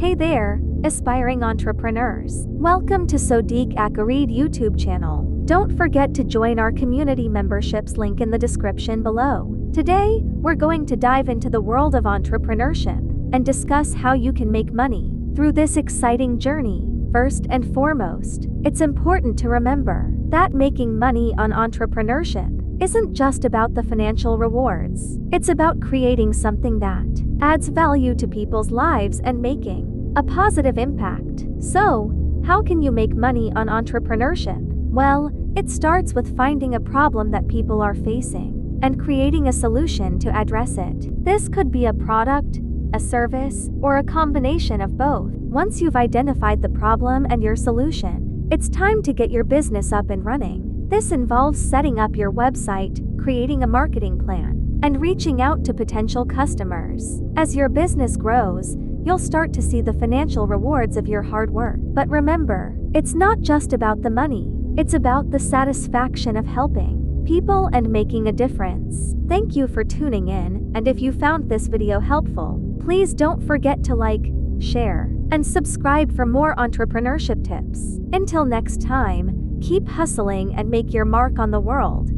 Hey there, aspiring entrepreneurs. Welcome to Sodiq Akareed YouTube channel. Don't forget to join our community memberships link in the description below. Today, we're going to dive into the world of entrepreneurship and discuss how you can make money through this exciting journey. First and foremost, it's important to remember that making money on entrepreneurship isn't just about the financial rewards. It's about creating something that adds value to people's lives and making a positive impact. So, how can you make money on entrepreneurship? Well, it starts with finding a problem that people are facing and creating a solution to address it. This could be a product, a service, or a combination of both. Once you've identified the problem and your solution, it's time to get your business up and running. This involves setting up your website, creating a marketing plan, and reaching out to potential customers. As your business grows, you'll start to see the financial rewards of your hard work. But remember, it's not just about the money, it's about the satisfaction of helping people and making a difference. Thank you for tuning in, and if you found this video helpful, please don't forget to like, share, and subscribe for more entrepreneurship tips. Until next time, keep hustling and make your mark on the world.